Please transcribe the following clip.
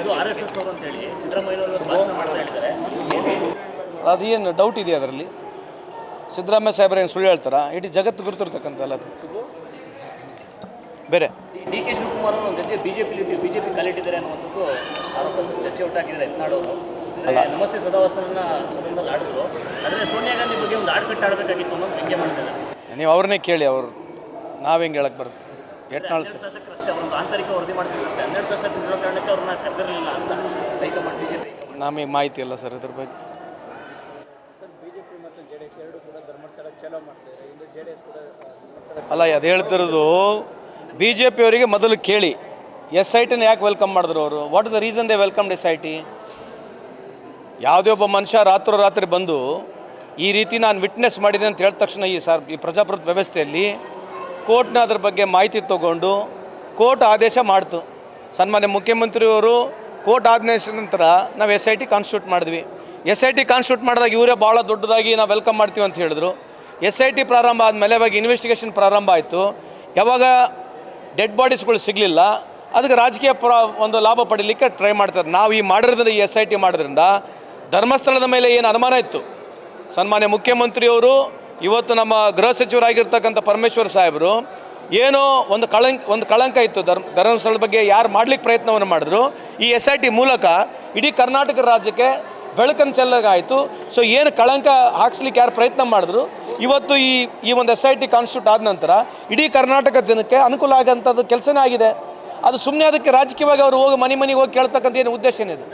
ಅದು RSS ಅವರು ಅಂತ ಹೇಳಿ ಸಿದ್ದರಾಮಯ್ಯ ಅವರು ಭಾಷಣ ಮಾಡ್ತಾ ಹೇಳಿದ್ದಾರೆ. ಅದೇನು ಡೌಟ್ ಇದೆ ಅದರಲ್ಲಿ? ಸಿದ್ದರಾಮಯ್ಯ ಸಾಹೇಬ್ರು ಏನು ಸುಳ್ಳು ಹೇಳ್ತಾರಾ? ಇಡೀ ಜಗತ್ತು ಗುರುತಿರ್ತಕ್ಕಂಥಲ್ಲ ಅದು ಬೇರೆ. DK ಶಿವಕುಮಾರ್ ಅವರು ಒಂದು ಬಿಜೆಪಿ ಕಾಲಿಟ್ಟಿದ್ದಾರೆ ಅನ್ನುವಂಥದ್ದು ಆರೋಪ ಚರ್ಚೆ ಒಟ್ಟಾಕಿದ್ದಾರೆ ಯತ್ನಾಳವರು. ನಮಸ್ತೆ ಸದಾವಸ್ತನ ಸದನದಲ್ಲಿ ಆಡಿದ್ರು, ಆದರೆ ಸೋನಿಯಾ ಗಾಂಧಿ ಬಗ್ಗೆ ಒಂದು ಹಾಡು ಕಟ್ಟಾಡಬೇಕಾಗಿತ್ತು ಅನ್ನೋದು ವ್ಯಂಗ್ಯ ಮಾಡ್ತಾರೆ. ನೀವು ಅವ್ರನ್ನೇ ಕೇಳಿ, ಅವರು ನಾವು ಹೆಂಗೆ ಹೇಳಕ್ಕೆ ಬರುತ್ತೆ? ಯತ್ನಾಳ್ ಶಾಸಕರಷ್ಟೇ ಅವರೊಂದು ಆಂತರಿಕ ವರದಿ ಮಾಡಿಸಿರುತ್ತೆ. 12 ಶಾಸಕರು ಇರೋ ಕಾರಣಕ್ಕೆ ಅವ್ರನ್ನ ಕರೆದಿರಲಿಲ್ಲ ಅಂತ ಹೈಕಮಾಂಡ್ ಬಿಜೆಪಿ. ನಮಗೆ ಮಾಹಿತಿ ಇಲ್ಲ ಸರ್ ಇದ್ರ ಬಗ್ಗೆ. ಬಿಜೆಪಿ ಮತ್ತು JDS ಎರಡು ಕೂಡ ಧರ್ಮಸ್ಥಳ ಚಲೋ ಮಾಡ್ತಾರೆ. ಇಂದು JDS ಕೂಡ ಅಲ್ಲ, ಅದು ಹೇಳ್ತಿರೋದು BJP ಅವರಿಗೆ ಮೊದಲು ಕೇಳಿ SITನ ಯಾಕೆ ವೆಲ್ಕಮ್ ಮಾಡಿದ್ರು ಅವರು? What is the reason they welcomed SIT? ಯಾವುದೇ ಒಬ್ಬ ಮನುಷ್ಯ ರಾತ್ರಿ ಬಂದು ಈ ರೀತಿ ನಾನು ವಿಟ್ನೆಸ್ ಮಾಡಿದೆ ಅಂತ ಹೇಳಿದ ತಕ್ಷಣ ಈ ಪ್ರಜಾಪ್ರಭುತ್ವ ವ್ಯವಸ್ಥೆಯಲ್ಲಿ ಕೋರ್ಟ್ನ ಅದ್ರ ಬಗ್ಗೆ ಮಾಹಿತಿ ತೊಗೊಂಡು ಕೋರ್ಟ್ ಆದೇಶ ಮಾಡ್ತು. ಸನ್ಮಾನ್ಯ ಮುಖ್ಯಮಂತ್ರಿಯವರು ಕೋರ್ಟ್ ಆದೇಶ ನಂತರ ನಾವು SIT ಕಾನ್ಸ್ಟಿಟ್ಯೂಟ್ ಮಾಡಿದ್ವಿ. SIT ಕಾನ್ಸ್ಟಿಟ್ಯೂಟ್ ಮಾಡಿದಾಗ ಇವರೇ ಭಾಳ ದೊಡ್ಡದಾಗಿ ನಾವು ವೆಲ್ಕಮ್ ಮಾಡ್ತೀವಿ ಅಂತ ಹೇಳಿದ್ರು. SIT ಪ್ರಾರಂಭ ಆದಮೇಲೆ ಇವಾಗ ಇನ್ವೆಸ್ಟಿಗೇಷನ್ ಪ್ರಾರಂಭ ಆಯಿತು. ಯಾವಾಗ ಡೆಡ್ ಬಾಡೀಸ್ಗಳು ಸಿಗಲಿಲ್ಲ, ಅದಕ್ಕೆ ರಾಜಕೀಯ ಒಂದು ಲಾಭ ಪಡೀಲಿಕ್ಕೆ ಟ್ರೈ ಮಾಡ್ತಾರೆ. ನಾವು ಈ ಮಾಡಿರೋದ್ರಿಂದ ಈ SIT ಮಾಡೋದ್ರಿಂದ ಧರ್ಮಸ್ಥಳದ ಮೇಲೆ ಏನು ಅನುಮಾನ ಇತ್ತು, ಸನ್ಮಾನ್ಯ ಮುಖ್ಯಮಂತ್ರಿಯವರು ಇವತ್ತು ನಮ್ಮ ಗೃಹ ಸಚಿವರಾಗಿರ್ತಕ್ಕಂಥ ಪರಮೇಶ್ವರ್ ಸಾಹೇಬರು ಏನೋ ಒಂದು ಕಳಂಕ ಇತ್ತು ಧರ್ಮಸ್ಥಳದ ಬಗ್ಗೆ ಯಾರು ಮಾಡ್ಲಿಕ್ಕೆ ಪ್ರಯತ್ನವನ್ನು ಮಾಡಿದ್ರು, ಈ SIT ಮೂಲಕ ಇಡೀ ಕರ್ನಾಟಕ ರಾಜ್ಯಕ್ಕೆ ಬೆಳಕನ್ನು ಚೆಲ್ಲಗಾಯಿತು. ಸೊ ಏನು ಕಳಂಕ ಹಾಕ್ಸ್ಲಿಕ್ಕೆ ಯಾರು ಪ್ರಯತ್ನ ಮಾಡಿದ್ರು, ಇವತ್ತು ಈ ಒಂದು SIT ಕಾನ್ಸ್ಟಿಟ್ಯೂಟ್ ಆದ ನಂತರ ಇಡೀ ಕರ್ನಾಟಕ ಜನಕ್ಕೆ ಅನುಕೂಲ ಆಗೋಂಥದ್ದು ಕೆಲಸನೇ ಆಗಿದೆ. ಅದು ಸುಮ್ಮನೆ ಅದಕ್ಕೆ ರಾಜಕೀಯವಾಗಿ ಅವರು ಹೋಗಿ ಮನೆಗೆ ಹೋಗಿ ಕೇಳ್ತಕ್ಕಂಥ ಏನು ಉದ್ದೇಶ ಏನಿದೆ?